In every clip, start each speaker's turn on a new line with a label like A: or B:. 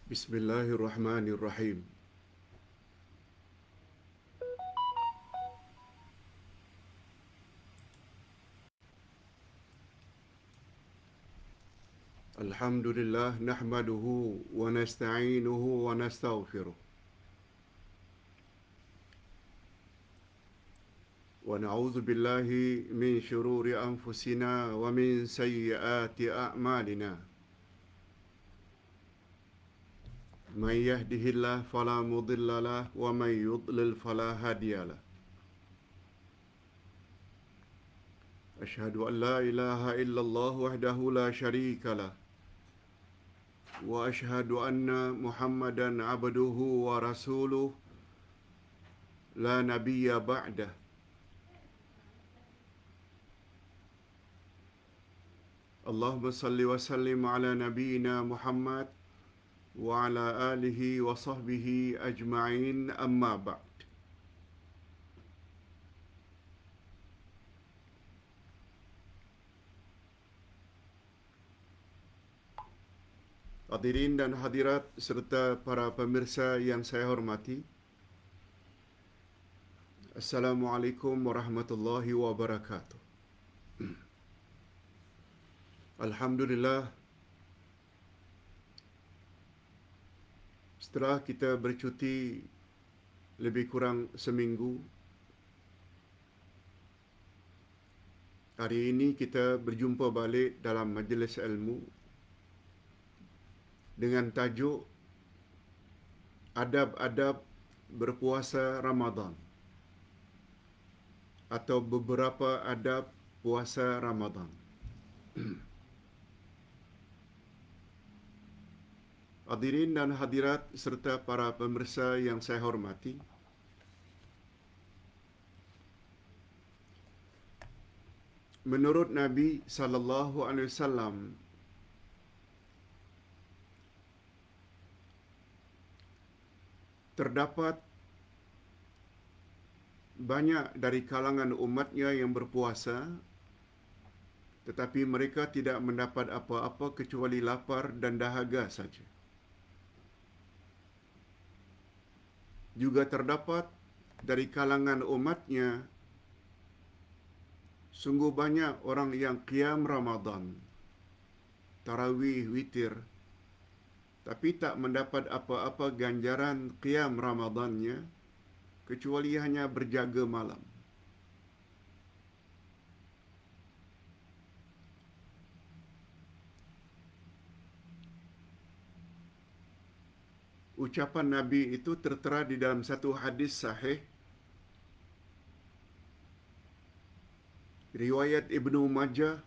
A: Bismillahirrahmanirrahim. Alhamdulillah nahmaduhu wa nasta'inuhu wa nastaghfiruh. Wa na'udzu billahi min shururi anfusina wa min sayyiati a'malina. Man yahdihillah fala mudilla lahu wa man yudlil fala hadiya lahu. Ashhadu an la ilaha illallah wahdahu la syarika lah wa ashhadu anna Muhammadan abduhu wa rasuluh la nabiyya ba'dah. Allahumma salli wa sallim ala nabiyyina Muhammad wa ala alihi wa sahbihi ajma'in, amma ba'd. Hadirin dan hadirat serta para pemirsa yang saya hormati, Assalamualaikum warahmatullahi wabarakatuh. Alhamdulillah, setelah kita bercuti lebih kurang seminggu, hari ini kita berjumpa balik dalam majlis ilmu dengan tajuk Adab-adab berpuasa Ramadan atau beberapa adab puasa Ramadan. Hadirin dan hadirat serta para pemirsa yang saya hormati, menurut Nabi sallallahu alaihi wasallam, terdapat banyak dari kalangan umatnya yang berpuasa, tetapi mereka tidak mendapat apa-apa kecuali lapar dan dahaga saja. Juga terdapat dari kalangan umatnya sungguh banyak orang yang qiyam Ramadan, tarawih, witir, tapi tak mendapat apa-apa ganjaran qiyam Ramadannya kecuali hanya berjaga malam. Ucapan Nabi itu tertera di dalam satu hadis sahih riwayat Ibnu Majah,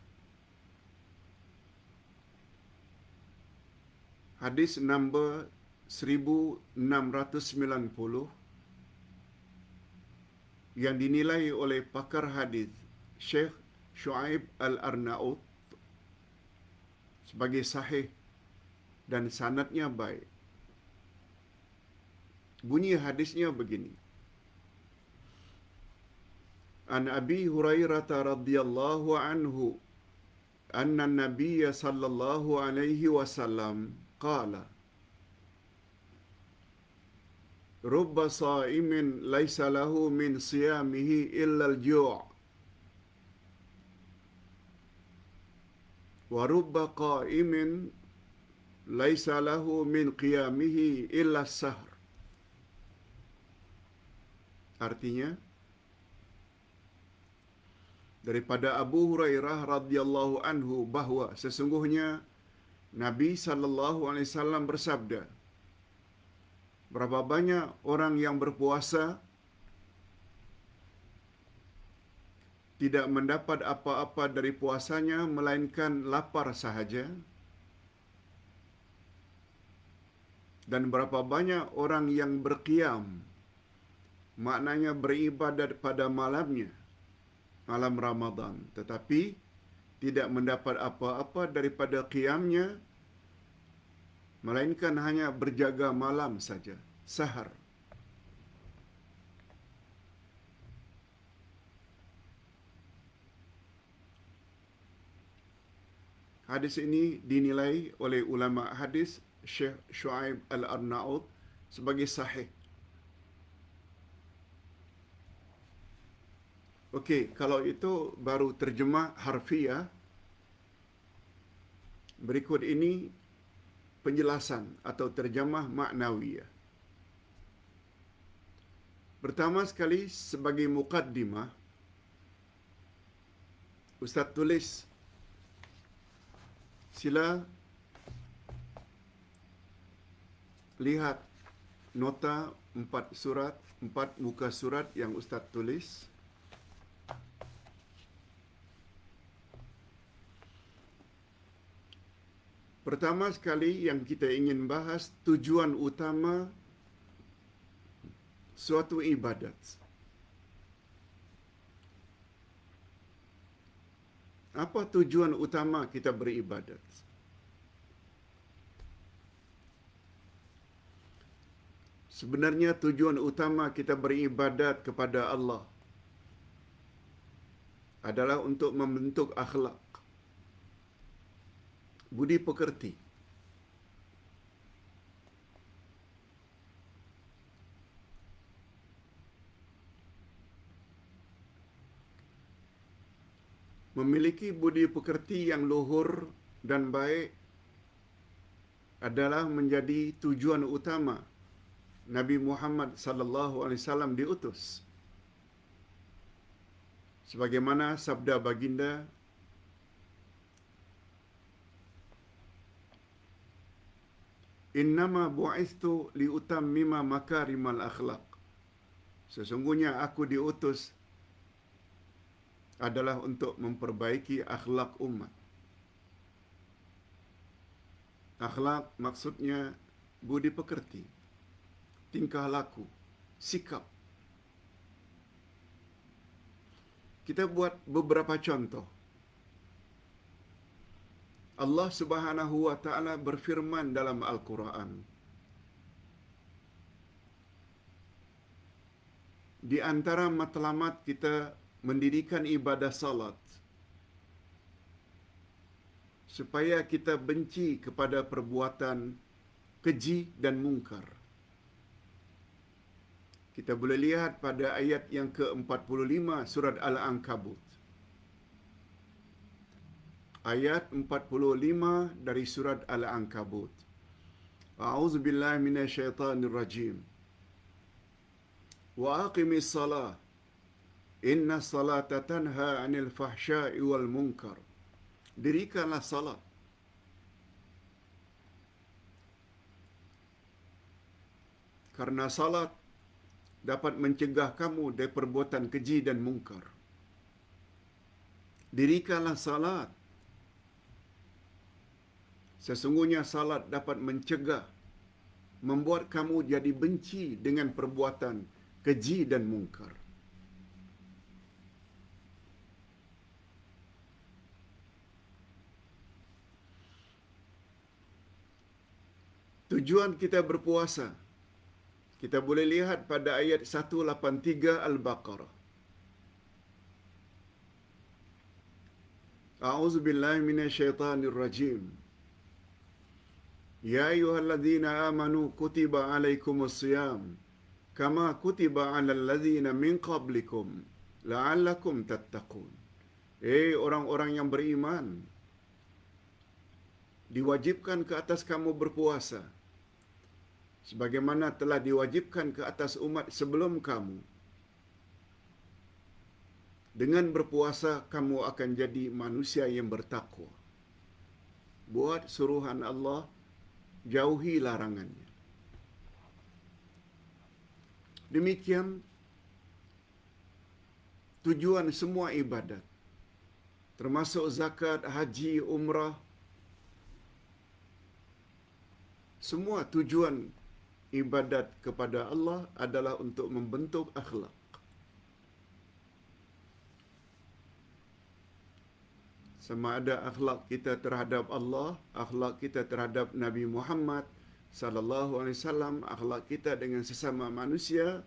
A: hadis nombor 1690, yang dinilai oleh pakar hadis Syekh Shu'aib Al-Arnaut sebagai sahih dan sanadnya baik. Bunyi hadisnya begini: An Abi Hurairah radhiyallahu anhu anna an-nabiy sallallahu alaihi wasallam qala rubba sa'imin laisa lahu min siyamihi illa al-ju' wa rubba qa'imin laisa lahu min qiyamihi illa as-sahr. Artinya, daripada Abu Hurairah radhiyallahu anhu bahwa sesungguhnya Nabi sallallahu alaihi wasallam bersabda, berapa banyak orang yang berpuasa tidak mendapat apa-apa dari puasanya melainkan lapar sahaja, dan berapa banyak orang yang berqiyam, maknanya beribadat pada malamnya, malam Ramadan, tetapi tidak mendapat apa-apa daripada qiyamnya melainkan hanya berjaga malam saja, sahar. Hadis ini dinilai oleh ulama hadis Syekh Shu'aib Al-Arnaud sebagai sahih. Okey, kalau itu baru terjemah harfiah. Berikut ini penjelasan atau terjemah maknawiyah. Pertama sekali, sebagai muqaddimah, Ustaz tulis, sila lihat nota 4 muka surat yang Ustaz tulis. Pertama sekali yang kita ingin bahas, tujuan utama suatu ibadat. Apa tujuan utama kita beribadat? Sebenarnya tujuan utama kita beribadat kepada Allah adalah untuk membentuk akhlak, budi pekerti. Memiliki budi pekerti yang luhur dan baik adalah menjadi tujuan utama Nabi Muhammad sallallahu alaihi wasallam diutus. Sebagaimana sabda baginda, "Innama bu'ithtu liutammima makarimal akhlaq." Sesungguhnya aku diutus adalah untuk memperbaiki akhlak umat. Akhlak maksudnya budi pekerti, tingkah laku, sikap. Kita buat beberapa contoh. Allah Subhanahu wa taala berfirman dalam Al-Quran, di antara matlamat kita mendirikan ibadah salat, supaya kita benci kepada perbuatan keji dan mungkar. Kita boleh lihat pada ayat yang ke-45 surat Al-Ankabut. Ayat 45 dari surat Al-Ankabut. A'udzubillahi minasyaitonirrajim. Wa aqimis salah. Inna salata tanha 'anil fahsya'i wal munkar. Dirikanlah salat. Karena salat dapat mencegah kamu dari perbuatan keji dan mungkar. Dirikanlah salat. Sesungguhnya salat dapat mencegah, membuat kamu jadi benci dengan perbuatan keji dan mungkar. Tujuan kita berpuasa, kita boleh lihat pada ayat 183 Al-Baqarah. A'udzubillahi minasyaitonirrajim. Ya ayyuhalladzina amanu kutiba alaikumus shiyam kama kutiba 'alal ladzina min qablikum la'allakum tattaqun. Orang-orang yang beriman, diwajibkan ke atas kamu berpuasa sebagaimana telah diwajibkan ke atas umat sebelum kamu. Dengan berpuasa kamu akan jadi manusia yang bertakwa. Buat suruhan Allah, jauhi larangannya. Demikian tujuan semua ibadat, termasuk zakat, haji, umrah. Semua tujuan ibadat kepada Allah adalah untuk membentuk akhlak. Sama ada akhlak kita terhadap Allah, akhlak kita terhadap Nabi Muhammad sallallahu alaihi wasallam, akhlak kita dengan sesama manusia,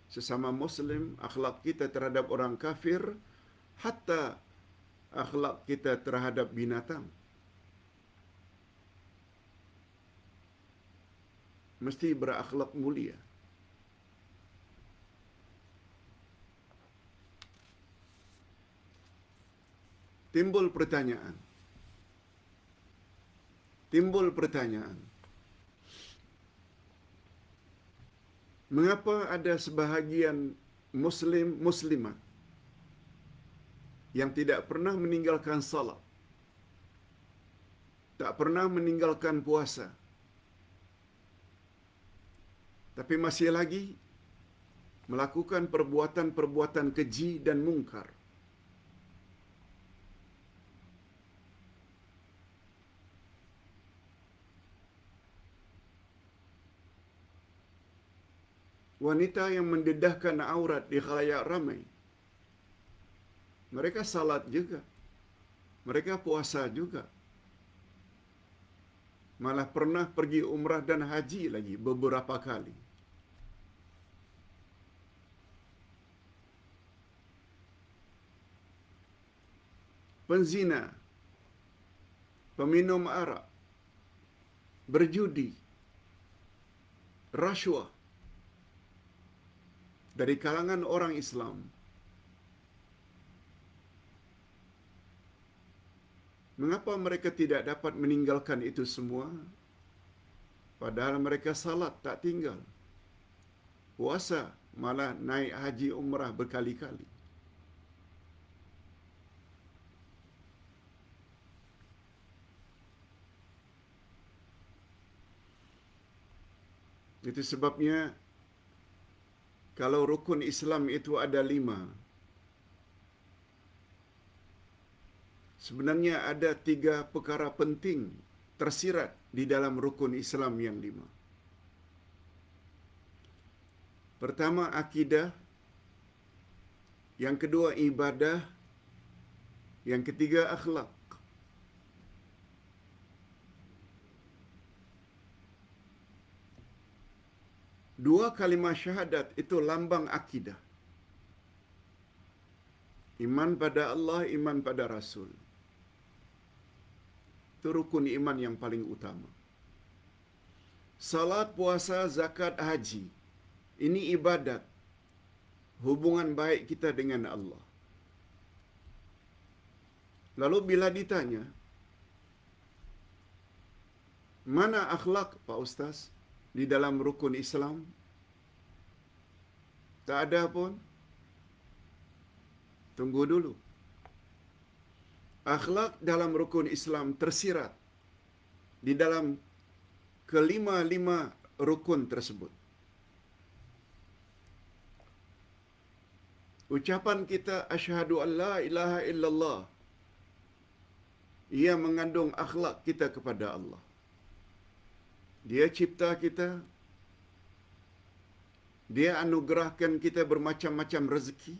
A: sesama muslim, akhlak kita terhadap orang kafir, hatta akhlak kita terhadap binatang. mesti berakhlak mulia. Timbul pertanyaan. Mengapa ada sebahagian muslimat yang tidak pernah meninggalkan salat, tak pernah meninggalkan puasa, tapi masih lagi melakukan perbuatan-perbuatan keji dan mungkar? Wanita yang mendedahkan aurat di khalayak ramai, mereka salat juga, mereka puasa juga, malah pernah pergi umrah dan haji lagi beberapa kali. Penzina, peminum arak, berjudi, rasuah dari kalangan orang Islam. Mengapa mereka tidak dapat meninggalkan itu semua? Padahal mereka salat tak tinggal, puasa malah naik haji umrah berkali-kali. Itu sebabnya kalau rukun Islam itu ada 5, sebenarnya ada 3 perkara penting tersirat di dalam rukun Islam yang 5. Pertama, akidah. Yang kedua, ibadah. Yang ketiga, akhlak. Dua kalimah syahadat itu lambang akidah. Iman pada Allah, iman pada Rasul. Itu rukun iman yang paling utama. Salat, puasa, zakat, haji, ini ibadat, hubungan baik kita dengan Allah. Lalu bila ditanya, mana akhlak, Pak Ustaz, di dalam rukun Islam? Tak ada pun. Tunggu dulu. Akhlak dalam rukun Islam tersirat di dalam kelima-lima rukun tersebut. Ucapan kita asyhadu an la ilaha illallah, ia mengandung akhlak kita kepada Allah. Dia cipta kita, dia anugerahkan kita bermacam-macam rezeki,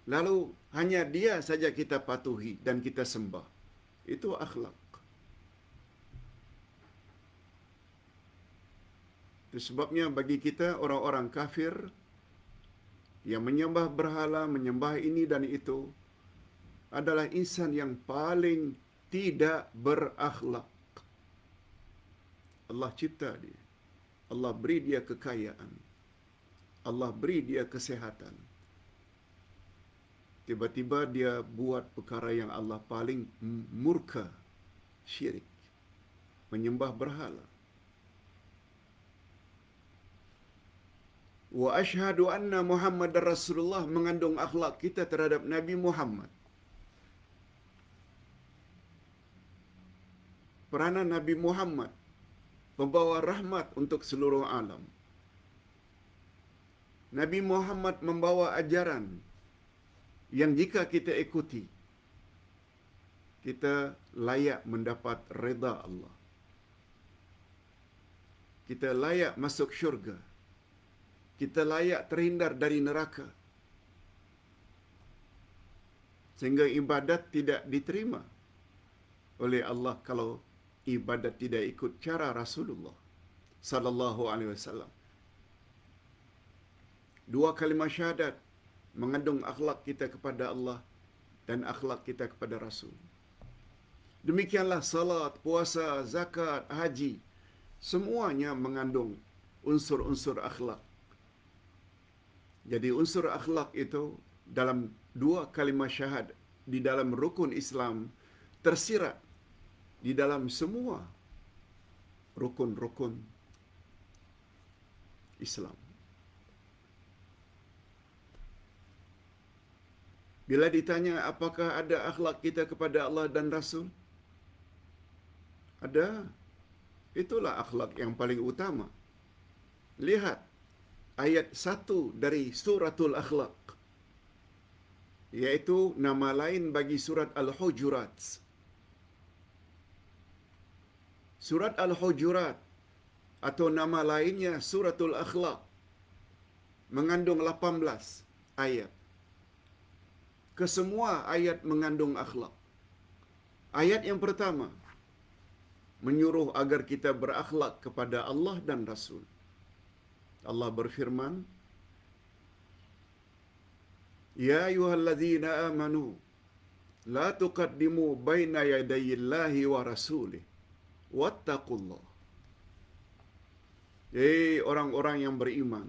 A: lalu hanya dia saja kita patuhi dan kita sembah. Itu akhlak. Itu sebabnya bagi kita orang-orang kafir yang menyembah berhala, menyembah ini dan itu, adalah insan yang paling tidak berakhlak. Allah cipta dia, Allah beri dia kekayaan, Allah beri dia kesehatan. Tiba-tiba dia buat perkara yang Allah paling murka, syirik, menyembah berhala. Wa asyhadu anna Muhammadar Rasulullah mengandung akhlak kita terhadap Nabi Muhammad. Peranan Nabi Muhammad membawa rahmat untuk seluruh alam. Nabi Muhammad membawa ajaran yang jika kita ikuti, kita layak mendapat redha Allah. Kita layak masuk syurga. Kita layak terhindar dari neraka. Sehingga ibadat tidak diterima oleh Allah kalau ibadat tidak ikut cara Rasulullah sallallahu alaihi wasallam. Dua kalimah syahadat mengandung akhlak kita kepada Allah dan akhlak kita kepada Rasul. Demikianlah salat, puasa, zakat, haji semuanya mengandung unsur-unsur akhlak. Jadi unsur akhlak itu dalam dua kalimat syahad di dalam rukun Islam tersirat di dalam semua rukun-rukun Islam. Bila ditanya apakah ada akhlak kita kepada Allah dan Rasul? Ada. Itulah akhlak yang paling utama. Lihat ayat 1 dari suratul akhlak, yaitu nama lain bagi surat Al-Hujurat. Surat Al-Hujurat atau nama lainnya suratul akhlak mengandung 18 ayat. Kesemua ayat mengandung akhlak. Ayat yang pertama menyuruh agar kita berakhlak kepada Allah dan Rasul. Allah berfirman, "Ya ayyuhalladzina amanu, la tuqaddimu baina yadayillahi wa rasulih, wattaqullah." Hei orang-orang yang beriman,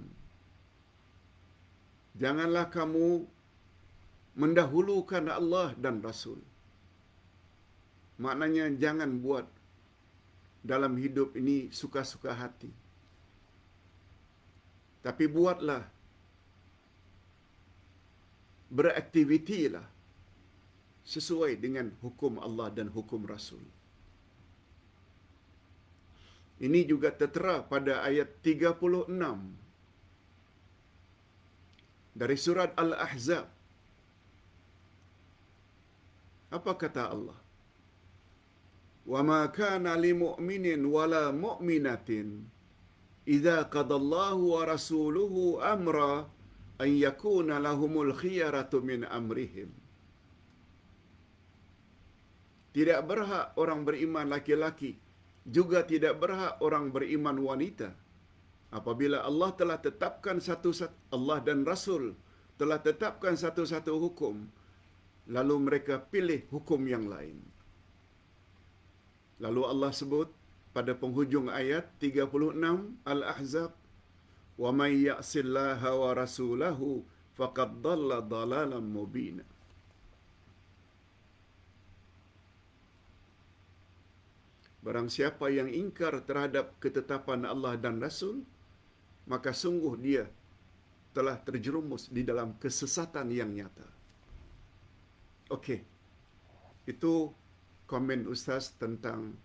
A: janganlah kamu mendahulukan Allah dan Rasul. Maknanya jangan buat dalam hidup ini suka-suka hati. Tapi buatlah, beraktivitilah sesuai dengan hukum Allah dan hukum Rasul. Ini juga tertera pada ayat 36 dari surat Al-Ahzab. Apa kata Allah? "Wa ma kana li mu'minin wala mu'minatin idza qadallahu wa rasuluhu amra an yakuna lahumul khiyaratu min amrihim." Tidak berhak orang beriman laki-laki, juga tidak berhak orang beriman wanita, apabila Allah telah tetapkan Allah dan Rasul telah tetapkan satu-satu hukum, lalu mereka pilih hukum yang lain. Lalu Allah sebut pada penghujung ayat 36 Al-Ahzab, "Wa may ya'sillaha wa rasulahu faqad dhalla dhalalan mubina." Barang siapa yang ingkar terhadap ketetapan Allah dan Rasul, maka sungguh dia telah terjerumus di dalam kesesatan yang nyata. Okey. Itu komen Ustaz tentang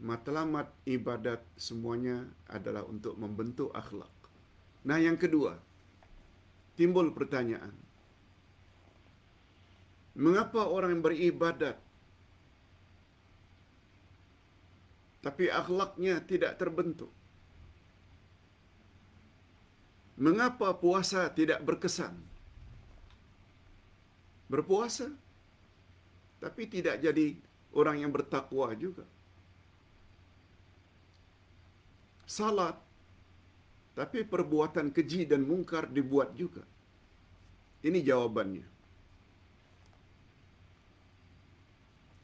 A: matlamat ibadat semuanya adalah untuk membentuk akhlak. Nah, yang kedua, timbul pertanyaan. Mengapa orang beribadat tapi akhlaknya tidak terbentuk? Mengapa puasa tidak berkesan? Berpuasa tapi tidak jadi orang yang bertakwa juga. Salat tapi perbuatan keji dan mungkar dibuat juga. Ini jawabannya.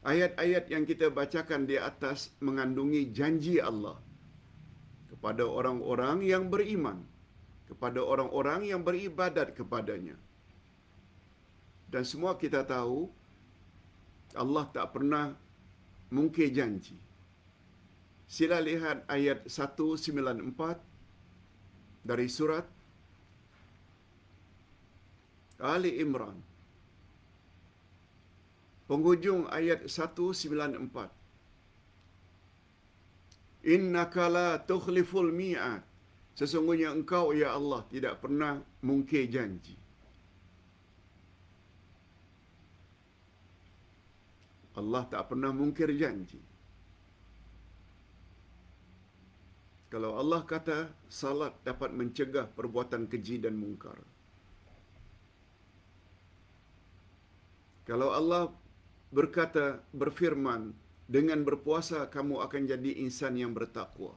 A: Ayat-ayat yang kita bacakan di atas mengandungi janji Allah kepada orang-orang yang beriman, kepada orang-orang yang beribadat kepadanya. Dan semua kita tahu Allah tak pernah mungkir janji. Sila lihat ayat 194 dari surat Ali Imran. Penghujung ayat 194. "Innaka la tukhliful mi'ad." Sesungguhnya engkau, ya Allah, tidak pernah mungkir janji. Allah tak pernah mungkir janji. Kalau Allah kata salat dapat mencegah perbuatan keji dan mungkar. Kalau Allah berkata, berfirman, dengan berpuasa kamu akan jadi insan yang bertakwa.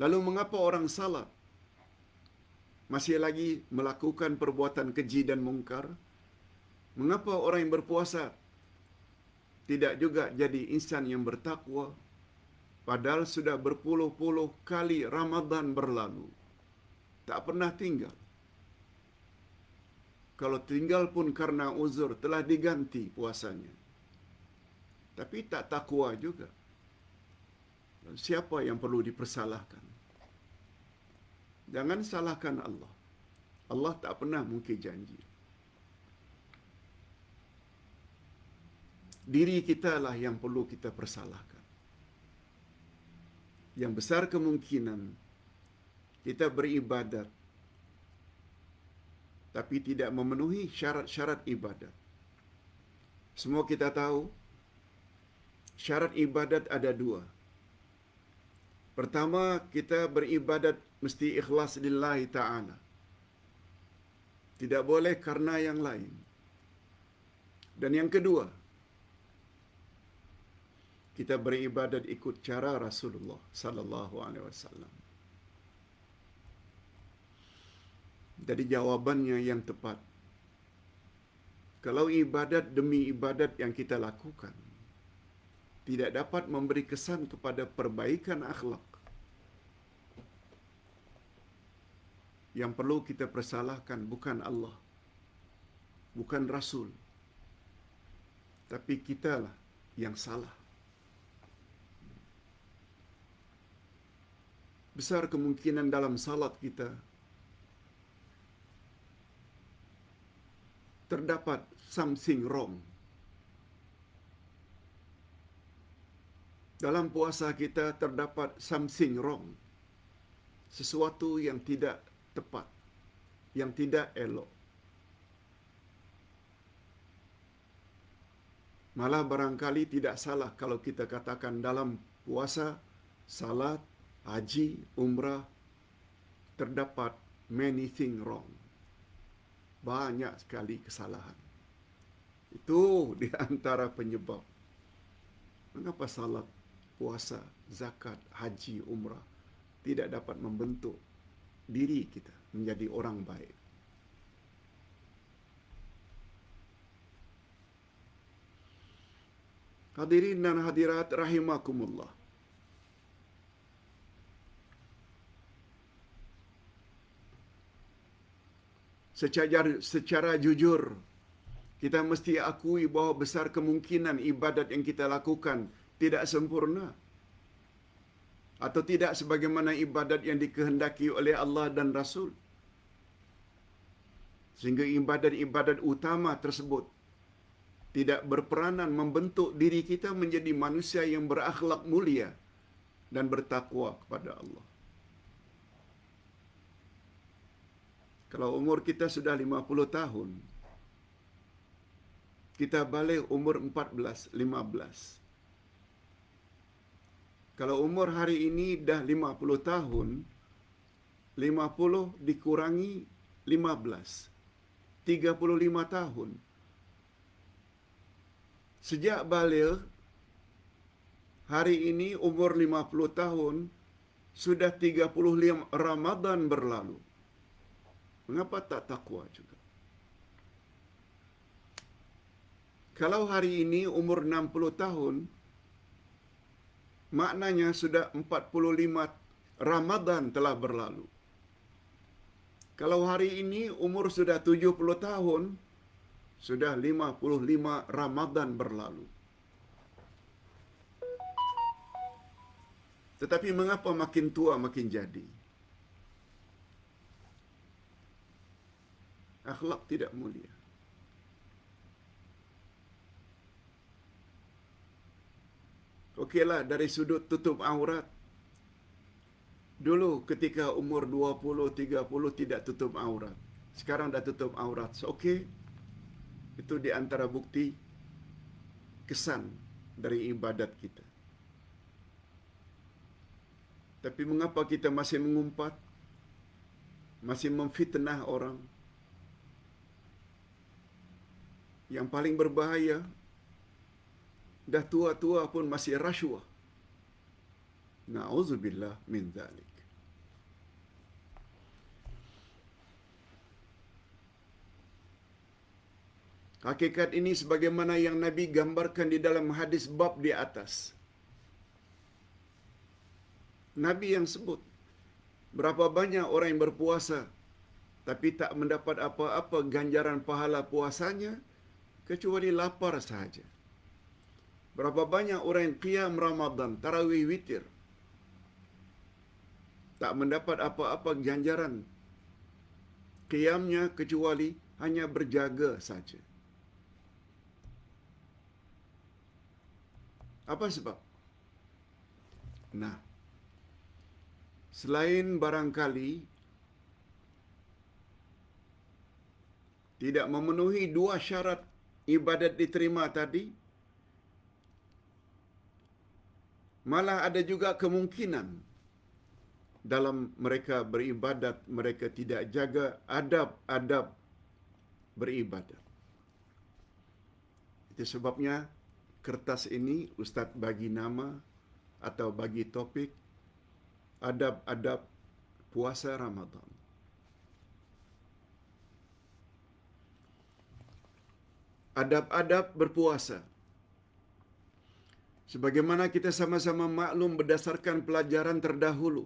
A: Lalu mengapa orang salat masih lagi melakukan perbuatan keji dan mungkar? Mengapa orang yang berpuasa tidak juga jadi insan yang bertakwa, padahal sudah berpuluh-puluh kali Ramadan berlalu, tak pernah tinggal. Kalau tinggal pun karena uzur telah diganti puasanya. Tapi tak takwa juga. Siapa yang perlu dipersalahkan? Jangan salahkan Allah. Allah tak pernah mungkir janji. Diri kita lah yang perlu kita persalahkan. Yang besar kemungkinan kita beribadat tapi tidak memenuhi syarat-syarat ibadat. Semua kita tahu, syarat ibadat ada dua. Pertama, kita beribadat mesti ikhlas lillahi ta'ala. Tidak boleh karena yang lain. Dan yang kedua, kita beribadat ikut cara Rasulullah sallallahu alaihi wasallam. Jadi jawabannya yang tepat, kalau ibadat demi ibadat yang kita lakukan tidak dapat memberi kesan kepada perbaikan akhlak, yang perlu kita persalahkan bukan Allah, bukan Rasul, tapi kitalah yang salah. Besar kemungkinan dalam salat kita terdapat something wrong. Dalam puasa kita terdapat something wrong. Sesuatu yang tidak tepat, yang tidak elok. Malah barangkali tidak salah kalau kita katakan dalam puasa, salat, haji, umrah terdapat many things wrong. Banyak sekali kesalahan. Itu di antara penyebab mengapa salat, puasa, zakat, haji, umrah tidak dapat membentuk diri kita menjadi orang baik. Hadirin dan hadirat rahimakumullah. Secara jujur, kita mesti akui bahawa besar kemungkinan ibadat yang kita lakukan tidak sempurna. Atau tidak sebagaimana ibadat yang dikehendaki oleh Allah dan Rasul. Sehingga ibadat-ibadat utama tersebut tidak berperanan membentuk diri kita menjadi manusia yang berakhlak mulia dan bertakwa kepada Allah. Kalau umur kita sudah 50 tahun, kita balik umur 14, 15. Kalau umur hari ini dah 50 tahun, 50 dikurangi 15, 35 tahun. Sejak balik, hari ini umur 50 tahun, sudah 35 Ramadan berlalu. Mengapa tak takwa juga? Kalau hari ini umur 60 tahun, maknanya sudah 45 Ramadan telah berlalu. Kalau hari ini umur sudah 70 tahun, sudah 55 Ramadan berlalu. Tetapi mengapa makin tua makin jadi? Akhlak tidak mulia. Okeylah, dari sudut tutup aurat. Dulu ketika umur 20, 30 tidak tutup aurat. Sekarang dah tutup aurat. So, okey. Itu di antara bukti kesan dari ibadat kita. Tapi mengapa kita masih mengumpat? Masih memfitnah orang? Yang paling berbahaya, dah tua-tua pun masih rasuah. Na'udzubillah min dzalik. Hakikat ini sebagaimana yang Nabi gambarkan di dalam hadis bab di atas. Nabi yang sebut berapa banyak orang yang berpuasa tapi tak mendapat apa-apa ganjaran pahala puasanya kecuali lapar sahaja. Berapa banyak orang yang qiyam Ramadan, tarawih witir, tak mendapat apa-apa ganjaran qiyamnya kecuali hanya berjaga saja. Apa sebab? Nah, selain barangkali tidak memenuhi dua syarat ibadat diterima tadi, malah ada juga kemungkinan dalam mereka beribadat, mereka tidak jaga adab-adab beribadat. Itu sebabnya kertas ini Ustaz bagi nama atau bagi topik adab-adab puasa Ramadan. Adab-adab berpuasa. Sebagaimana kita sama-sama maklum berdasarkan pelajaran terdahulu,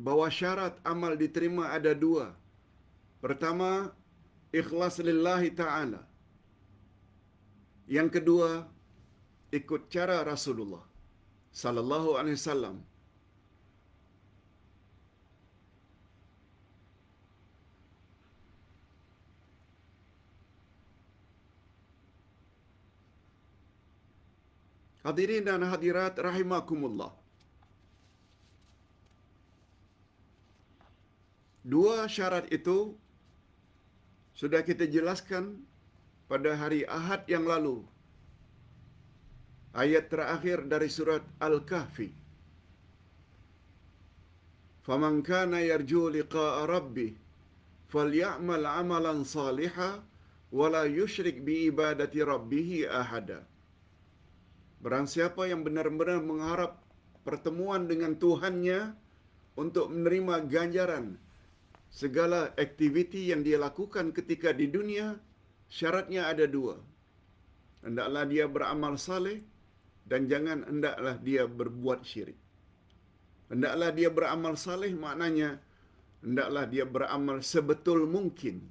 A: bahwa syarat amal diterima ada dua. Pertama, ikhlas lillahi ta'ala. Yang kedua, ikut cara Rasulullah sallallahu alaihi wasallam. Hadirin dan hadirat rahimakumullah. Dua syarat itu sudah kita jelaskan pada hari Ahad yang lalu. Ayat terakhir dari surat Al-Kahfi. "Faman kana yarju liqa'a rabbih falya'mal 'amalan salihan wa la yusyrik bi ibadati rabbih ahada." Barang siapa yang benar-benar mengharap pertemuan dengan Tuhannya untuk menerima ganjaran segala aktiviti yang dia lakukan ketika di dunia, syaratnya ada dua. Hendaklah dia beramal saleh dan jangan hendaklah dia berbuat syirik. Hendaklah dia beramal saleh maknanya hendaklah dia beramal sebetul mungkin.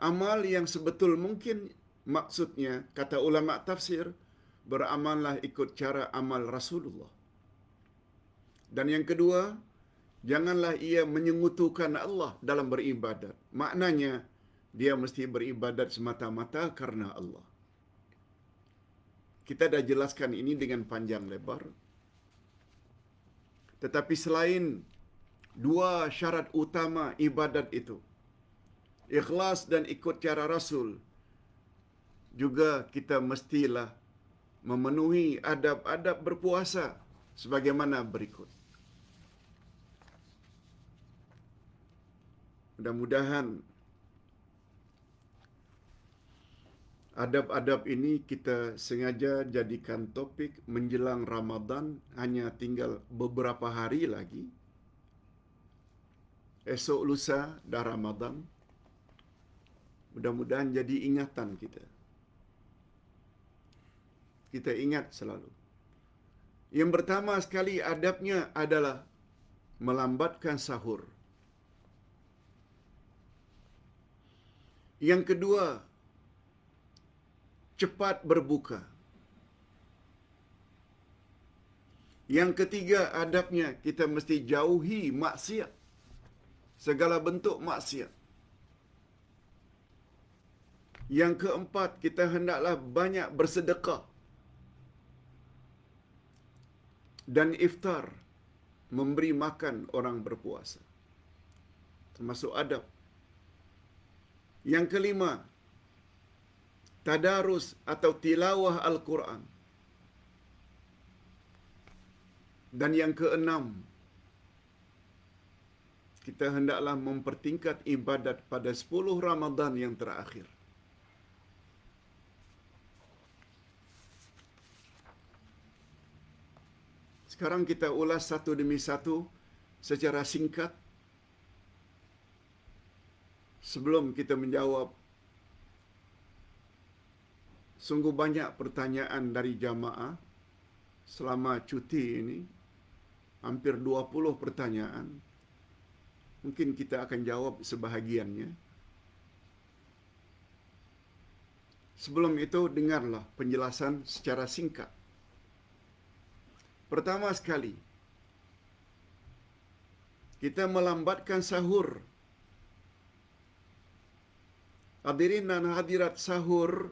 A: Amal yang sebetul mungkin maksudnya, kata ulama tafsir, beramallah ikut cara amal Rasulullah. Dan yang kedua, janganlah ia menyengutukan Allah dalam beribadat. Maknanya, dia mesti beribadat semata-mata karena Allah. Kita dah jelaskan ini dengan panjang lebar. Tetapi selain dua syarat utama ibadat itu, ikhlas dan ikut cara Rasul, juga kita mestilah memenuhi adab-adab berpuasa sebagaimana berikut. Mudah-mudahan adab-adab ini kita sengaja jadikan topik menjelang Ramadan, hanya tinggal beberapa hari lagi. Esok lusa dah Ramadan. Mudah-mudahan jadi ingatan kita. Kita ingat selalu. Yang pertama sekali adabnya adalah melambatkan sahur. Yang kedua, cepat berbuka. Yang ketiga adabnya kita mesti jauhi maksiat. Segala bentuk maksiat. Yang keempat, kita hendaklah banyak bersedekah dan iftar, memberi makan orang berpuasa. Termasuk adab. Yang kelima, tadarus atau tilawah Al-Quran. Dan yang keenam, kita hendaklah mempertingkat ibadat pada 10 Ramadan yang terakhir. Sekarang kita ulas satu demi satu secara singkat. sebelum kita menjawab, sungguh banyak pertanyaan dari jamaah selama cuti ini, hampir 20 pertanyaan. Mungkin kita akan jawab sebahagiannya. Sebelum itu, dengarlah penjelasan secara singkat. Pertama sekali, kita melambatkan sahur. Hadirin dan hadirat, sahur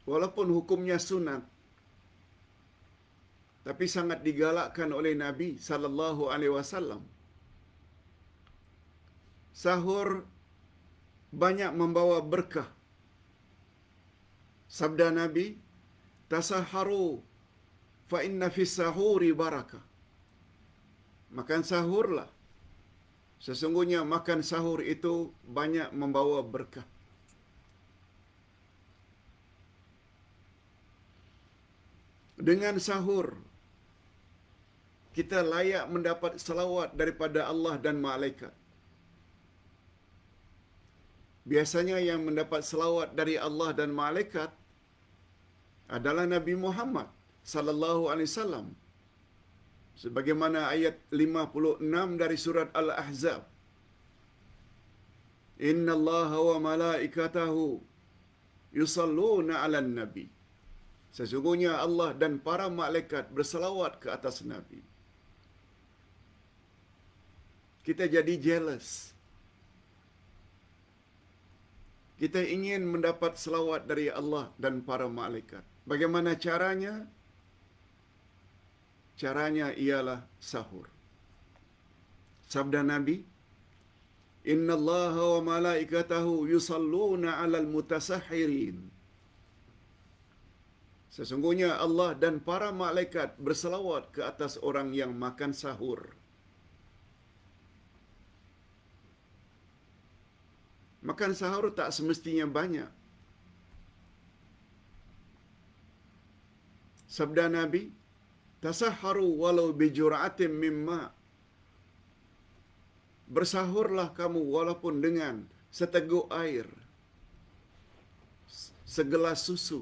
A: walaupun hukumnya sunat, tapi sangat digalakkan oleh Nabi sallallahu alaihi wasallam. Sahur banyak membawa berkah. Sabda Nabi, "Tasaharu fa inna fis sahuri barakah." Makan sahurlah. Sesungguhnya makan sahur itu banyak membawa berkah. Dengan sahur, kita layak mendapat salawat daripada Allah dan malaikat. Biasanya yang mendapat salawat dari Allah dan malaikat adalah Nabi Muhammad sallallahu alaihi wasallam. Sebagaimana ayat 56 dari surat Al-Ahzab. "Inna Allaha wa malaikatahu yusalluna 'alan nabi." Sesungguhnya Allah dan para malaikat berselawat ke atas Nabi. Kita jadi jealous. Kita ingin mendapat selawat dari Allah dan para malaikat. Bagaimana caranya? Caranya ialah sahur. Sabda Nabi, "Inna Allaha wa malaikatahu yusalluna 'alal mutasahhirin." Sesungguhnya Allah dan para malaikat berselawat ke atas orang yang makan sahur. Makan sahur tak semestinya banyak. Sabda Nabi, "Tasahharu walau bijur'atin mimma." Bersahurlah kamu walaupun dengan seteguk air, segelas susu,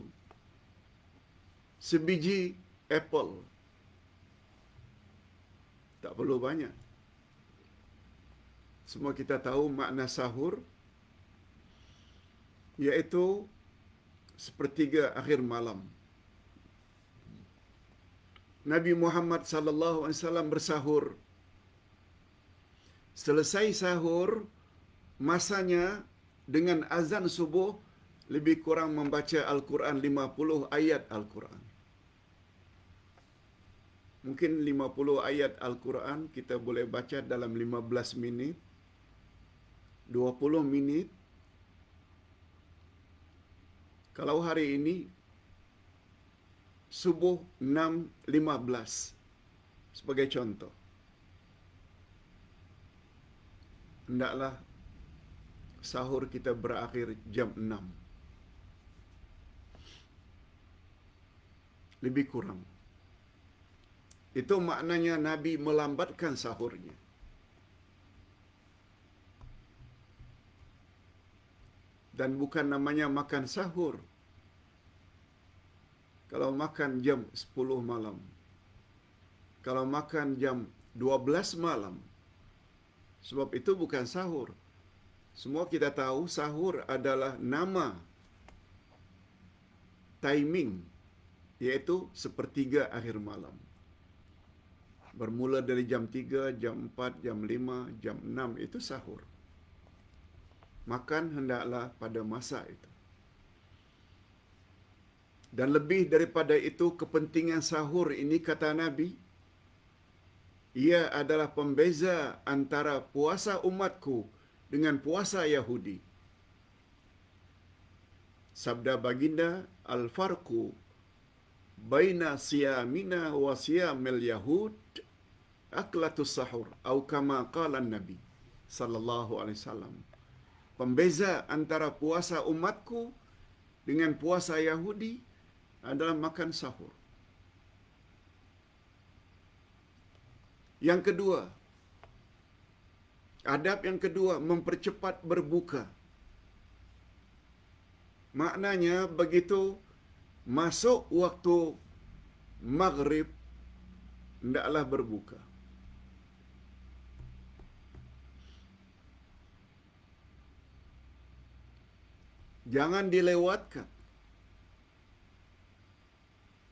A: sebiji apple. Tak perlu banyak. Semua kita tahu makna sahur, iaitu sepertiga akhir malam. Nabi Muhammad sallallahu alaihi wasallam bersahur. Selesai sahur, masanya dengan azan subuh lebih kurang membaca Al-Quran 50 ayat Al-Quran. Mungkin 50 ayat Al-Quran kita boleh baca dalam 15 minit, 20 minit. Kalau hari ini subuh 6.15 sebagai contoh, hendaklah sahur kita berakhir jam 6. Lebih kurang. Itu maknanya Nabi melambatkan sahurnya. Dan bukan namanya makan sahur kalau makan jam 10 malam. Kalau makan jam 12 malam. Sebab itu bukan sahur. Semua kita tahu sahur adalah nama timing, iaitu sepertiga akhir malam. Bermula dari jam 3, jam 4, jam 5, jam 6 itu sahur. Makan hendaklah pada masa itu. Dan lebih daripada itu, kepentingan sahur ini, kata Nabi, ia adalah pembeza antara puasa umatku dengan puasa Yahudi. Sabda baginda, "Al-farqu baina siyamina wa siyamil yahud aklatus sahur." Atau kama qala Nabi sallallahu alaihi wasallam. Pembeza antara puasa umatku dengan puasa Yahudi adalah makan sahur. Yang kedua, Adab yang kedua, mempercepat berbuka. Maknanya begitu masuk waktu maghrib, hendaklah berbuka. Jangan dilewatkan.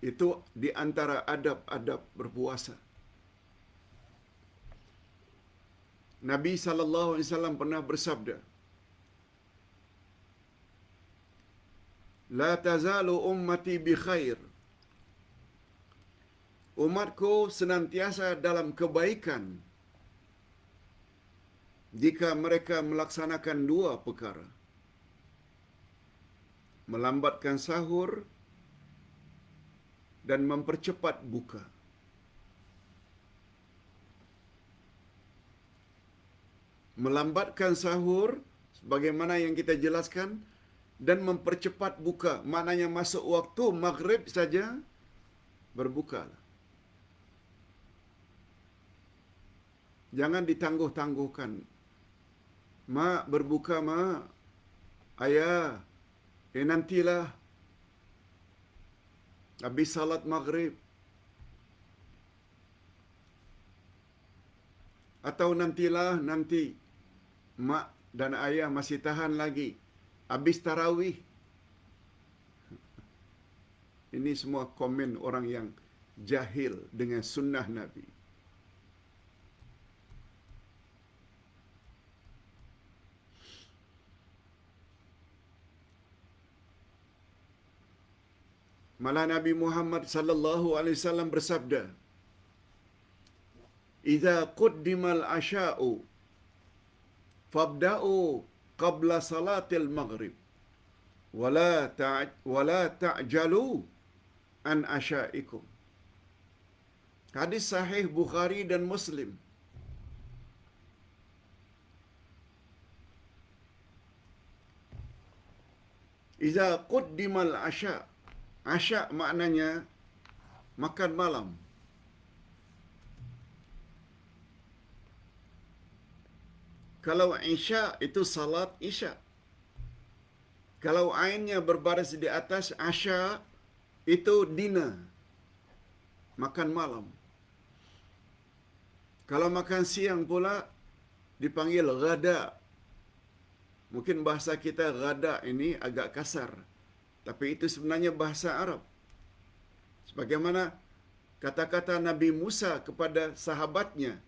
A: Itu di antara adab-adab berpuasa. Nabi SAW pernah bersabda, La tazalu ummati bi khair. Umatku senantiasa dalam kebaikan jika mereka melaksanakan dua perkara. Melambatkan sahur dan mempercepat buka. Melambatkan sahur sebagaimana yang kita jelaskan dan mempercepat buka, maknanya masuk waktu maghrib saja berbukalah. Jangan ditangguh-tangguhkan. Mak berbuka mak. Ayah, nantilah habis salat maghrib. Atau nantilah nanti. Mak dan ayah masih tahan lagi. Habis tarawih. Ini semua komen orang yang jahil dengan sunnah Nabi. Malah Nabi Muhammad sallallahu alaihi wasallam bersabda, "Idza quddimal asya'u fabda'u qabla salatil maghrib wala ta'jalu an asya'ikum." Hadis sahih Bukhari dan Muslim. Idza quddimal asya'. Asya' maknanya makan malam. Kalau isya itu salat isya. Kalau ainnya berbaris di atas asya itu dinner. Makan malam. Kalau makan siang pula dipanggil ghada. Mungkin bahasa kita ghada ini agak kasar. Tapi itu sebenarnya bahasa Arab. Sebagaimana kata-kata Nabi Musa kepada sahabatnya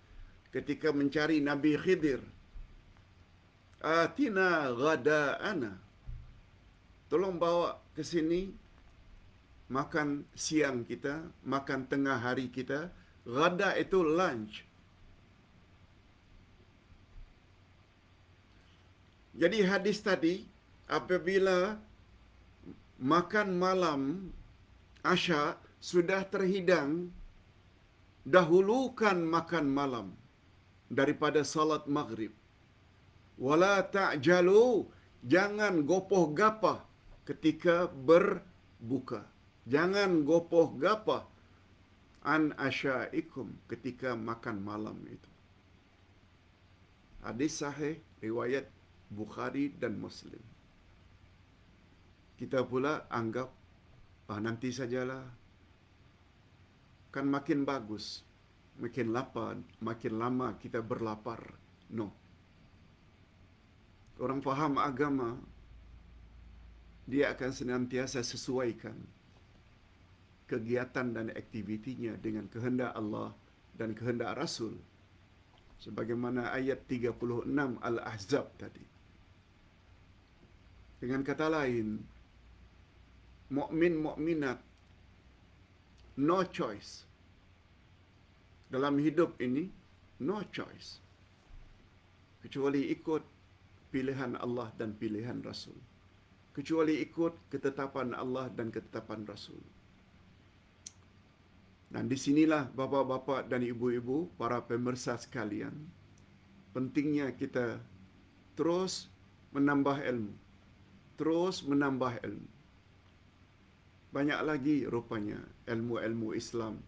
A: ketika mencari Nabi Khidir. Atina ghada'ana. Tolong bawa ke sini makan siang kita, makan tengah hari kita. Ghada itu lunch. Jadi hadis tadi, apabila makan malam asya sudah terhidang, dahulukan makan malam daripada salat maghrib. Wala ta'jalu, jangan gopoh gapah ketika berbuka. Jangan gopoh gapah an asyaikum ketika makan malam itu. Hadis sahih riwayat Bukhari dan Muslim. Kita pula anggap, nanti sajalah. Kan makin bagus. Makin lapar, makin lama kita berlapar. No. Orang faham agama, dia akan senantiasa sesuaikan kegiatan dan aktivitinya dengan kehendak Allah dan kehendak Rasul. Sebagaimana ayat 36 Al-Ahzab tadi. Dengan kata lain, mukmin mukminat no choice. Dalam hidup ini no choice. Kecuali ikut pilihan Allah dan pilihan Rasul. Kecuali ikut ketetapan Allah dan ketetapan Rasul. Dan di sinilah bapa-bapa dan ibu-ibu, para pemirsa sekalian, pentingnya kita terus menambah ilmu. Terus menambah ilmu. Banyak lagi rupanya ilmu-ilmu Islam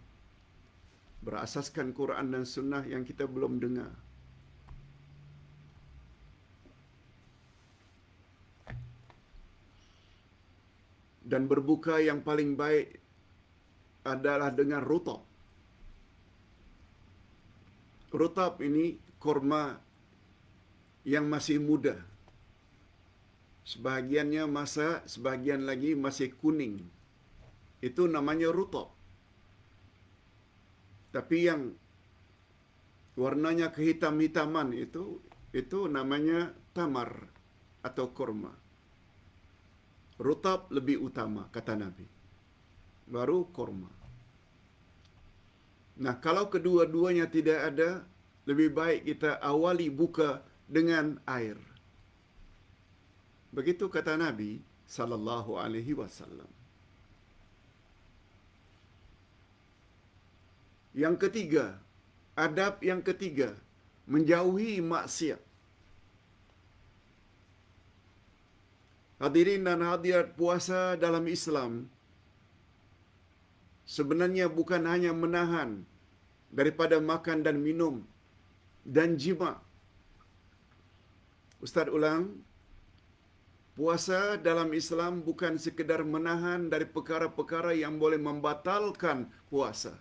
A: berasaskan Quran dan Sunnah yang kita belum dengar. Dan berbuka yang paling baik adalah dengan rutab. Rutab ini kurma yang masih muda. Sebahagiannya masak, sebahagian lagi masih kuning. Itu namanya rutab. Tapi yang warnanya kehitam-hitaman itu namanya tamar atau kurma. Rutab lebih utama, kata Nabi. Baru kurma. Nah, kalau kedua-duanya tidak ada, lebih baik kita awali buka dengan air. Begitu kata Nabi sallallahu alaihi wasallam. Yang ketiga, adab yang ketiga, menjauhi maksiat. Hadirin dan hadirat, puasa dalam Islam sebenarnya bukan hanya menahan daripada makan dan minum dan jima. Ustaz ulang, puasa dalam Islam bukan sekedar menahan dari perkara-perkara yang boleh membatalkan puasa.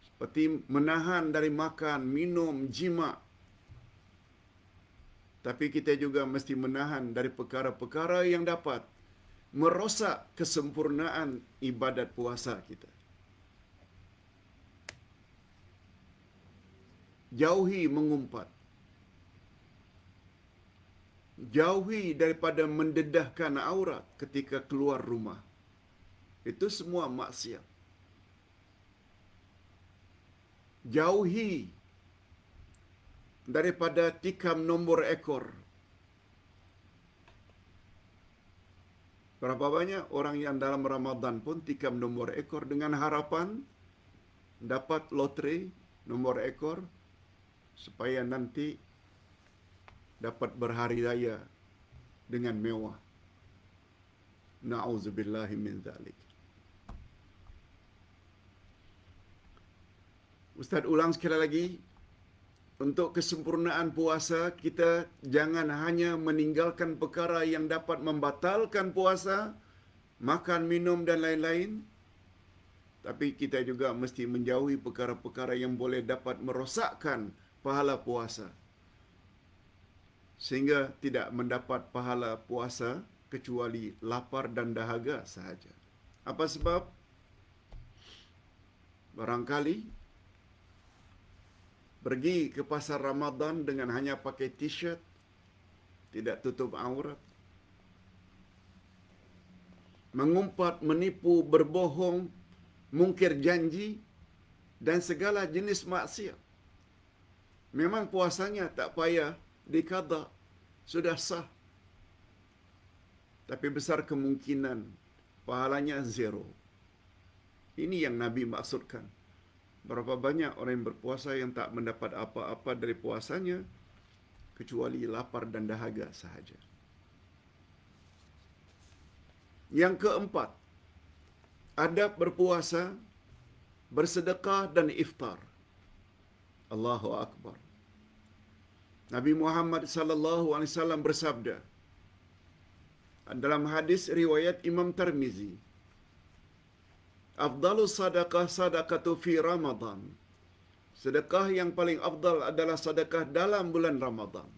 A: Seperti menahan dari makan, minum, jima. Tapi kita juga mesti menahan dari perkara-perkara yang dapat merosak kesempurnaan ibadat puasa kita. Jauhi mengumpat. Jauhi daripada mendedahkan aurat ketika keluar rumah. Itu semua maksiat. Jauhi daripada tikam nombor ekor. Berapa banyak orang yang dalam Ramadan pun tikam nombor ekor dengan harapan dapat lotre nombor ekor supaya nanti dapat berhari raya dengan mewah. Na'udzubillahi min dzalik. Ustaz ulang sekali lagi, untuk kesempurnaan puasa kita jangan hanya meninggalkan perkara yang dapat membatalkan puasa, makan, minum dan lain-lain, tapi kita juga mesti menjauhi perkara-perkara yang boleh dapat merosakkan pahala puasa, sehingga tidak mendapat pahala puasa kecuali lapar dan dahaga sahaja. Apa sebab? Barangkali pergi ke pasar Ramadan dengan hanya pakai t-shirt, tidak tutup aurat, mengumpat, menipu, berbohong, mungkir janji, dan segala jenis maksiat. Memang puasanya tak payah dikada, sudah sah. Tapi besar kemungkinan pahalanya zero. Ini yang Nabi maksudkan. Berapa banyak orang yang berpuasa yang tak mendapat apa-apa dari puasanya kecuali lapar dan dahaga sahaja. Yang keempat, adab berpuasa, bersedekah dan iftar. Allahu Akbar. Nabi Muhammad sallallahu alaihi wasallam bersabda dalam hadis riwayat Imam Tirmizi, afdalus sadaqah sadaqatu fi Ramadan. Sedekah yang paling afdal adalah sedekah dalam bulan Ramadan.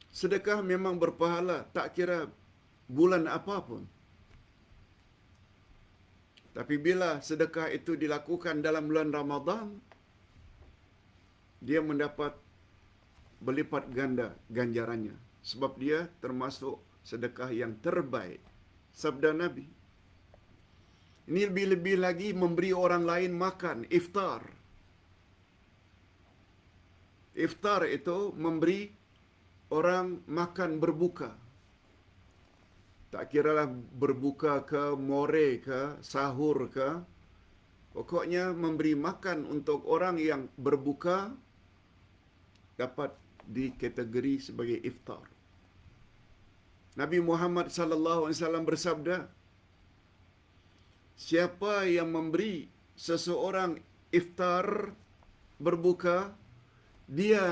A: Sedekah memang berpahala, tak kira bulan apapun. Tapi bila sedekah itu dilakukan dalam bulan Ramadan, dia mendapat berlipat ganda ganjarannya. Sebab dia termasuk sedekah yang terbaik. Sabda Nabi. Ini lebih-lebih lagi memberi orang lain makan, iftar. Iftar itu memberi orang makan berbuka. Tak kiralah berbuka ke, more ke, sahur ke. Pokoknya memberi makan untuk orang yang berbuka dapat dikategori sebagai iftar. Nabi Muhammad sallallahu alaihi wasallam bersabda, siapa yang memberi seseorang iftar berbuka, dia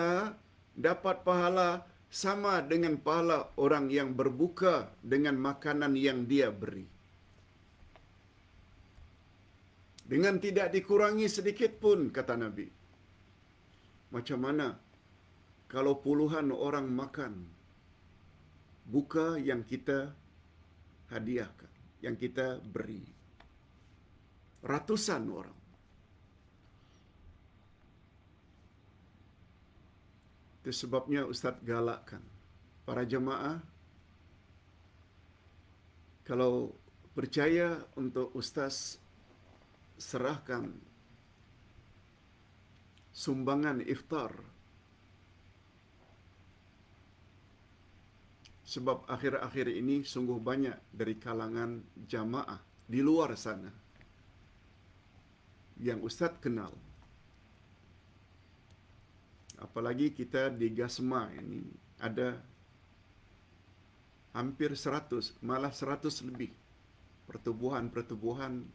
A: dapat pahala sama dengan pahala orang yang berbuka dengan makanan yang dia beri. Dengan tidak dikurangi sedikit pun, kata Nabi. Macam mana kalau puluhan orang makan buka yang kita hadiahkan, yang kita beri? Ratusan orang. Itu sebabnya Ustaz galakkan para jemaah, kalau percaya untuk Ustaz serahkan sumbangan iftar, sebab akhir-akhir ini sungguh banyak dari kalangan jamaah di luar sana yang Ustaz kenal. Apalagi kita di Gasma ini ada hampir 100, malah 100 lebih pertubuhan-pertubuhan.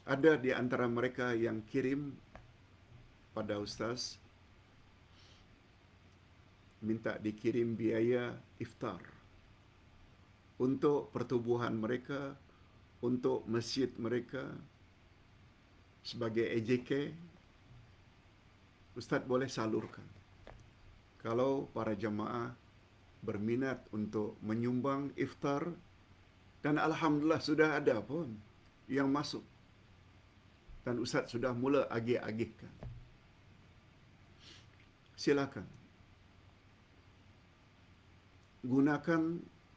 A: Ada di antara mereka yang kirim pada Ustaz minta dikirim biaya iftar untuk pertubuhan mereka, untuk masjid mereka. Sebagai AJK, Ustaz boleh salurkan. Kalau para jemaah berminat untuk menyumbang iftar, dan alhamdulillah sudah ada pun yang masuk, dan Ustaz sudah mula agih-agihkan. Silakan. Gunakan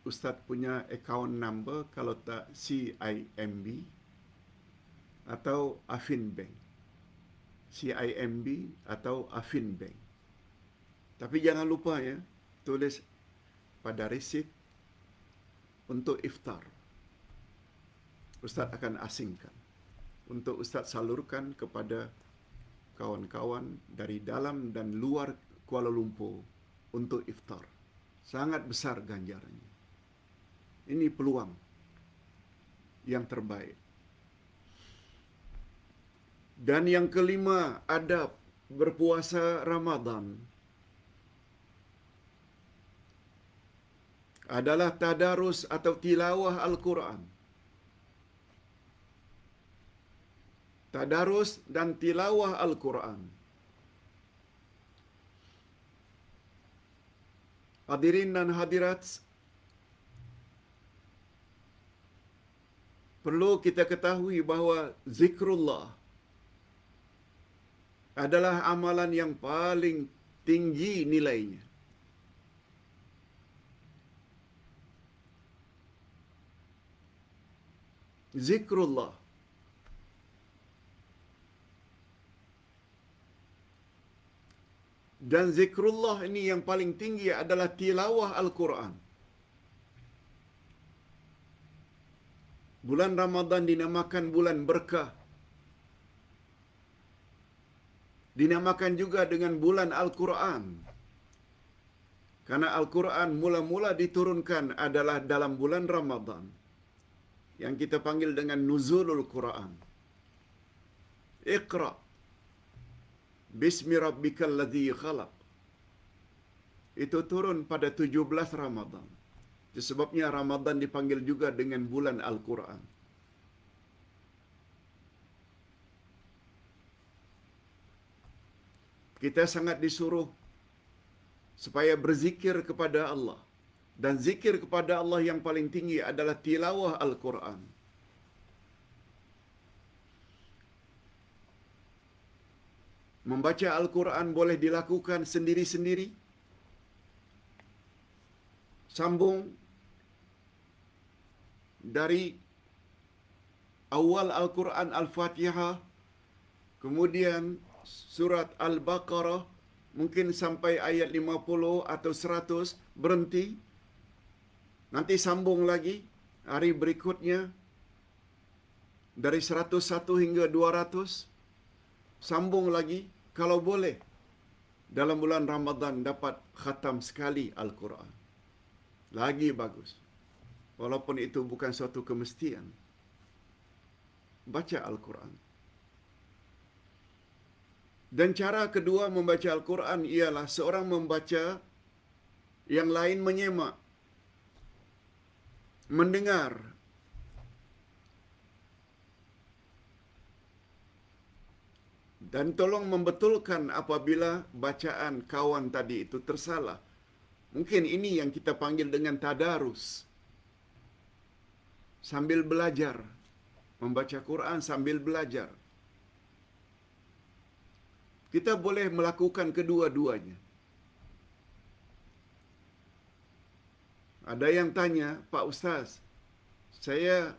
A: Ustaz punya account number, kalau tak CIMB atau Afin Bank. CIMB atau Afin Bank. Tapi jangan lupa ya, tulis pada resit untuk iftar. Ustaz akan asingkan untuk Ustaz salurkan kepada kawan-kawan dari dalam dan luar Kuala Lumpur untuk iftar. Sangat besar ganjarannya. Ini peluang yang terbaik. Dan yang kelima, adab berpuasa Ramadan adalah tadarus atau tilawah Al-Quran. Tadarus dan tilawah Al-Quran. Hadirin dan hadirat, perlu kita ketahui bahawa zikrullah adalah amalan yang paling tinggi nilainya. Zikrullah. Dan zikrullah ini yang paling tinggi adalah tilawah Al-Quran. Bulan Ramadan dinamakan bulan berkah. Dinamakan juga dengan bulan Al-Quran. Karena Al-Quran mula-mula diturunkan adalah dalam bulan Ramadan, yang kita panggil dengan Nuzulul Quran. Iqra Bismi Rabbikal Ladzi Khalaq. Itu turun pada 17 Ramadan. Itu sebabnya Ramadan dipanggil juga dengan bulan Al-Quran. Kita sangat disuruh supaya berzikir kepada Allah. Dan zikir kepada Allah yang paling tinggi adalah tilawah Al-Quran. Membaca Al-Quran boleh dilakukan sendiri-sendiri. Sambung dari awal Al-Quran Al-Fatihah, kemudian surat Al-Baqarah, mungkin sampai ayat 50 atau 100, berhenti. Nanti sambung lagi hari berikutnya dari 101 hingga 200. Sambung lagi, kalau boleh dalam bulan Ramadan dapat khatam sekali Al-Quran. Lagi bagus. Walaupun itu bukan suatu kemestian. Baca Al-Quran. Dan cara kedua membaca Al-Quran ialah seorang membaca, yang lain menyemak, mendengar. Dan tolong membetulkan apabila bacaan kawan tadi itu tersalah. Mungkin ini yang kita panggil dengan tadarus. Sambil belajar. Membaca Quran sambil belajar. Kita boleh melakukan kedua-duanya. Ada yang tanya, Pak Ustaz, saya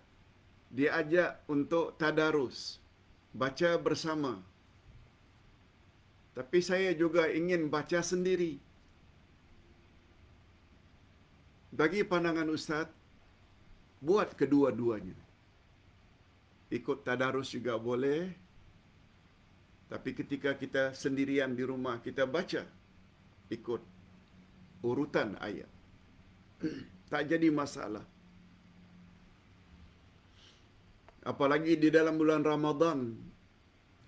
A: diajak untuk tadarus, baca bersama. Tapi saya juga ingin baca sendiri. Bagi pandangan Ustaz, buat kedua-duanya. Ikut tadarus juga boleh. Tapi ketika kita sendirian di rumah, kita baca ikut urutan ayat. Tak jadi masalah. Apalagi di dalam bulan Ramadan,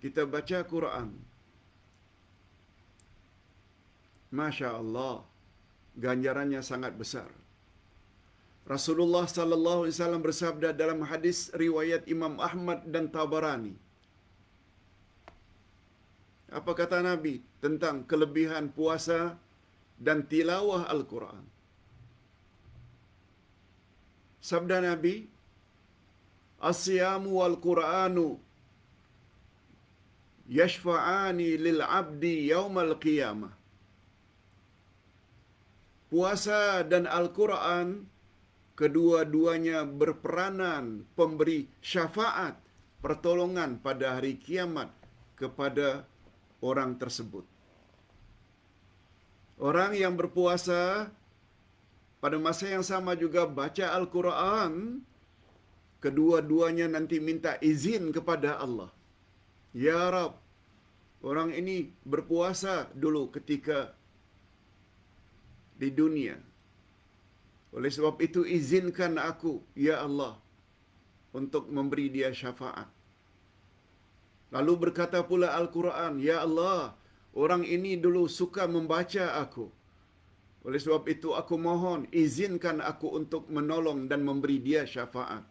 A: kita baca Quran. Masya Allah, ganjarannya sangat besar. Rasulullah sallallahu alaihi wasallam bersabda dalam hadis riwayat Imam Ahmad dan Tabarani. Apa kata Nabi tentang kelebihan puasa dan tilawah Al-Quran? Sabda Nabi, "As-siyamu wal-Qur'anu yashfa'ani lil-'abdi yaumal qiyamah." Puasa dan Al-Quran kedua-duanya berperanan pemberi syafaat, pertolongan pada hari kiamat kepada orang tersebut. Orang yang berpuasa pada masa yang sama juga baca Al-Quran, kedua-duanya nanti minta izin kepada Allah. Ya Rab, orang ini berpuasa dulu ketika di dunia. Oleh sebab itu izinkan aku, ya Allah, untuk memberi dia syafaat. Lalu berkata pula Al-Quran, ya Allah, orang ini dulu suka membaca aku. Oleh sebab itu aku mohon, izinkan aku untuk menolong dan memberi dia syafaat.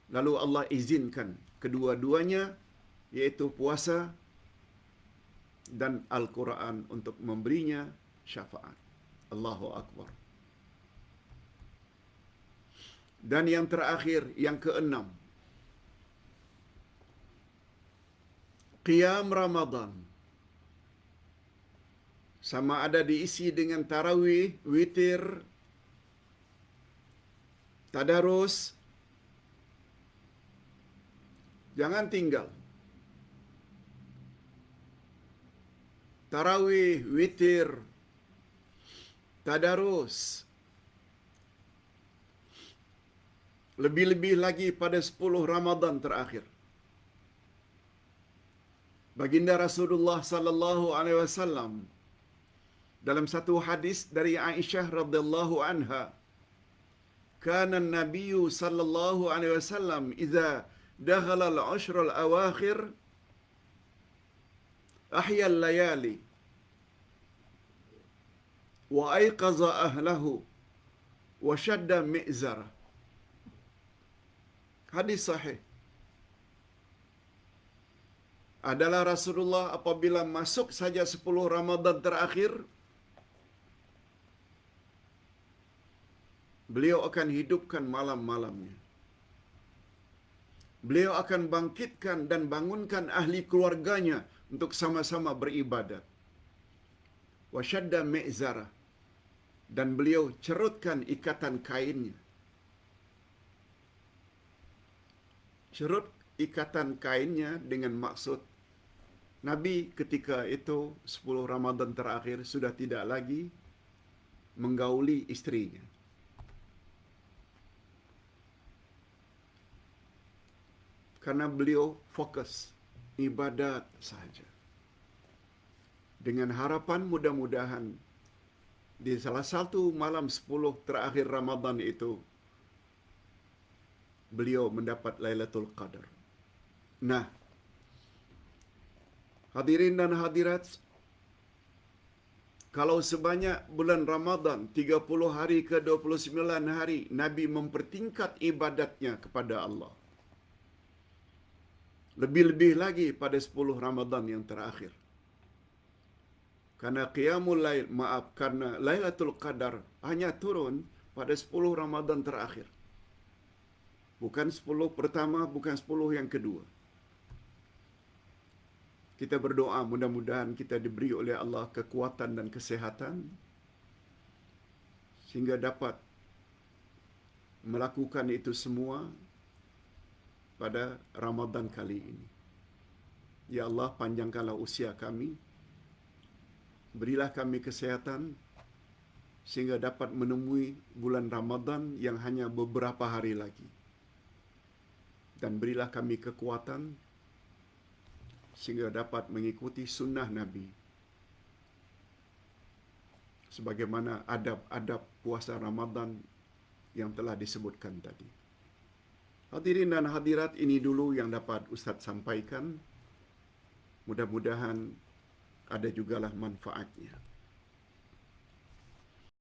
A: Lalu Allah izinkan kedua-duanya, yaitu puasa dan Al-Quran, untuk memberinya syafaat. Allahu Akbar. Dan yang terakhir, yang keenam, Qiyam Ramadan. Sama ada diisi dengan tarawih, witir, tadarus. Jangan tinggal. Tarawih, witir, tadarus. Lebih-lebih lagi pada 10 Ramadan terakhir. Baginda Rasulullah sallallahu alaihi wasallam dalam satu hadis dari Aisyah radhiyallahu anha, kana an-nabiy sallallahu alaihi wasallam idza dakhala al-ashr al-awakhir ahya al-layali wa ayqaza ahlahu wa shadda mi'zara. Hadis sahih. Adalah Rasulullah apabila masuk saja 10 Ramadan terakhir, beliau akan hidupkan malam-malamnya. Beliau akan bangkitkan dan bangunkan ahli keluarganya untuk sama-sama beribadat. Wasyadda mi'zara. Dan beliau cerutkan ikatan kainnya. Cerut ikatan kainnya dengan maksud Nabi ketika itu 10 Ramadan terakhir sudah tidak lagi menggauli istrinya. Karena beliau fokus ibadat saja. Dengan harapan mudah-mudahan di salah satu malam 10 terakhir Ramadan itu beliau mendapat Lailatul Qadar. Nah, Hadirin dan hadirat, kalau sebanyak bulan Ramadan 30 hari ke 29 hari Nabi mempertingkat ibadatnya kepada Allah. Lebih-lebih lagi pada 10 Ramadan yang terakhir. Karena Qiyamul Lail, karena Lailatul Qadar hanya turun pada 10 Ramadan terakhir. Bukan 10 pertama, bukan 10 yang kedua. Kita berdoa mudah-mudahan kita diberi oleh Allah kekuatan dan kesehatan sehingga dapat melakukan itu semua pada Ramadan kali ini. Ya Allah, panjangkanlah usia kami, berilah kami kesehatan sehingga dapat menemui bulan Ramadan yang hanya beberapa hari lagi. Dan berilah kami kekuatan sehingga dapat mengikuti sunnah Nabi sebagaimana adab-adab puasa Ramadan yang telah disebutkan tadi. Hadirin dan hadirat, ini dulu yang dapat Ustaz sampaikan. Mudah-mudahan ada jugalah manfaatnya.